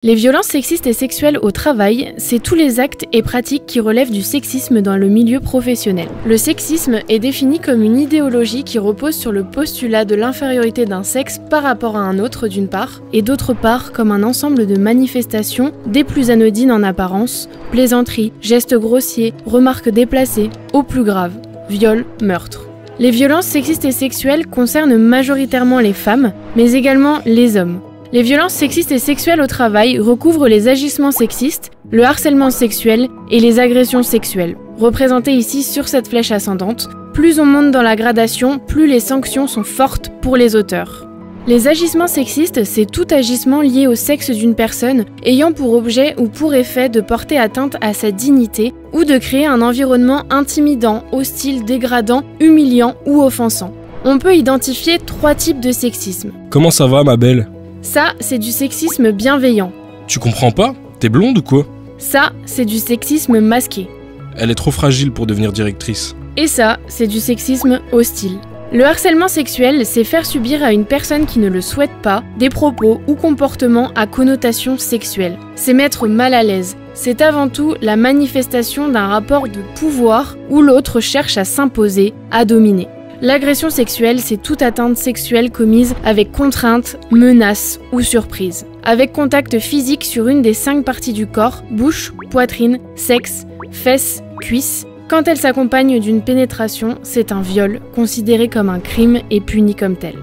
Les violences sexistes et sexuelles au travail, c'est tous les actes et pratiques qui relèvent du sexisme dans le milieu professionnel. Le sexisme est défini comme une idéologie qui repose sur le postulat de l'infériorité d'un sexe par rapport à un autre d'une part, et d'autre part comme un ensemble de manifestations des plus anodines en apparence, plaisanteries, gestes grossiers, remarques déplacées, au plus grave, viols, meurtres. Les violences sexistes et sexuelles concernent majoritairement les femmes, mais également les hommes. Les violences sexistes et sexuelles au travail recouvrent les agissements sexistes, le harcèlement sexuel et les agressions sexuelles. Représentés ici sur cette flèche ascendante, plus on monte dans la gradation, plus les sanctions sont fortes pour les auteurs. Les agissements sexistes, c'est tout agissement lié au sexe d'une personne ayant pour objet ou pour effet de porter atteinte à sa dignité ou de créer un environnement intimidant, hostile, dégradant, humiliant ou offensant. On peut identifier 3 types de sexisme. Comment ça va, ma belle ? Ça, c'est du sexisme bienveillant. Tu comprends pas ? T'es blonde ou quoi ? Ça, c'est du sexisme masqué. Elle est trop fragile pour devenir directrice. Et ça, c'est du sexisme hostile. Le harcèlement sexuel, c'est faire subir à une personne qui ne le souhaite pas des propos ou comportements à connotation sexuelle. C'est mettre mal à l'aise. C'est avant tout la manifestation d'un rapport de pouvoir où l'autre cherche à s'imposer, à dominer. L'agression sexuelle, c'est toute atteinte sexuelle commise avec contrainte, menace ou surprise. Avec contact physique sur une des 5 parties du corps, bouche, poitrine, sexe, fesses, cuisses. Quand elle s'accompagne d'une pénétration, c'est un viol, considéré comme un crime et puni comme tel.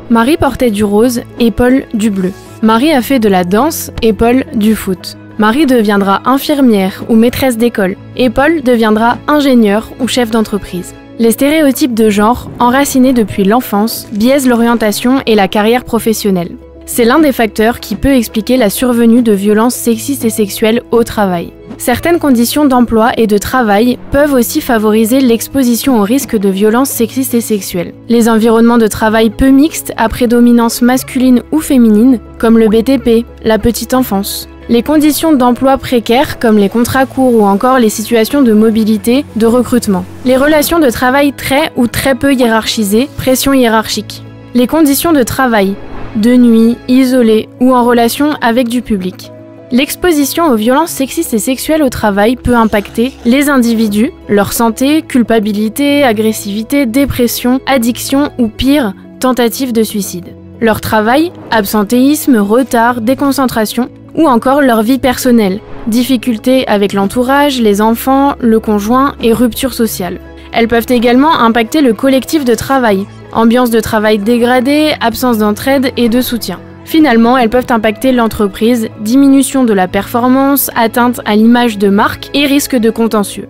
Marie portait du rose et Paul du bleu. Marie a fait de la danse et Paul du foot. Marie deviendra infirmière ou maîtresse d'école, et Paul deviendra ingénieur ou chef d'entreprise. Les stéréotypes de genre, enracinés depuis l'enfance, biaisent l'orientation et la carrière professionnelle. C'est l'un des facteurs qui peut expliquer la survenue de violences sexistes et sexuelles au travail. Certaines conditions d'emploi et de travail peuvent aussi favoriser l'exposition au risque de violences sexistes et sexuelles. Les environnements de travail peu mixtes à prédominance masculine ou féminine, comme le BTP, la petite enfance. Les conditions d'emploi précaires, comme les contrats courts ou encore les situations de mobilité, de recrutement. Les relations de travail très ou très peu hiérarchisées, pression hiérarchique. Les conditions de travail, de nuit, isolées ou en relation avec du public. L'exposition aux violences sexistes et sexuelles au travail peut impacter les individus, leur santé, culpabilité, agressivité, dépression, addiction ou pire, tentative de suicide. Leur travail, absentéisme, retard, déconcentration ou encore leur vie personnelle, difficultés avec l'entourage, les enfants, le conjoint et rupture sociale. Elles peuvent également impacter le collectif de travail, ambiance de travail dégradée, absence d'entraide et de soutien. Finalement, elles peuvent impacter l'entreprise, diminution de la performance, atteinte à l'image de marque et risque de contentieux.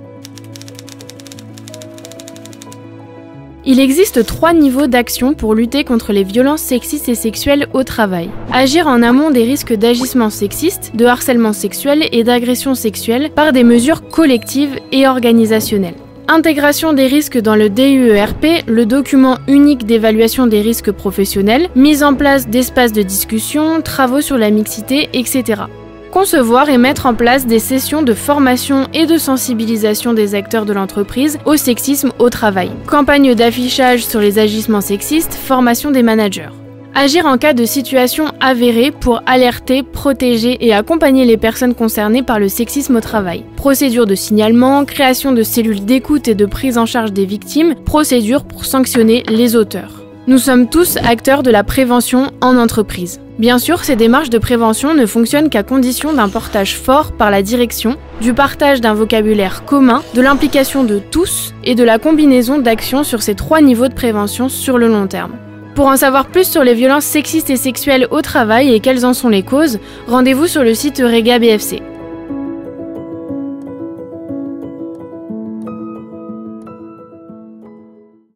Il existe 3 niveaux d'action pour lutter contre les violences sexistes et sexuelles au travail. Agir en amont des risques d'agissements sexistes, de harcèlement sexuel et d'agression sexuelle par des mesures collectives et organisationnelles. Intégration des risques dans le DUERP, le document unique d'évaluation des risques professionnels, mise en place d'espaces de discussion, travaux sur la mixité, etc. Concevoir et mettre en place des sessions de formation et de sensibilisation des acteurs de l'entreprise au sexisme au travail. Campagne d'affichage sur les agissements sexistes, formation des managers. Agir en cas de situation avérée pour alerter, protéger et accompagner les personnes concernées par le sexisme au travail. Procédure de signalement, création de cellules d'écoute et de prise en charge des victimes, procédure pour sanctionner les auteurs. Nous sommes tous acteurs de la prévention en entreprise. Bien sûr, ces démarches de prévention ne fonctionnent qu'à condition d'un portage fort par la direction, du partage d'un vocabulaire commun, de l'implication de tous et de la combinaison d'actions sur ces 3 niveaux de prévention sur le long terme. Pour en savoir plus sur les violences sexistes et sexuelles au travail et quelles en sont les causes, rendez-vous sur le site Eureka BFC.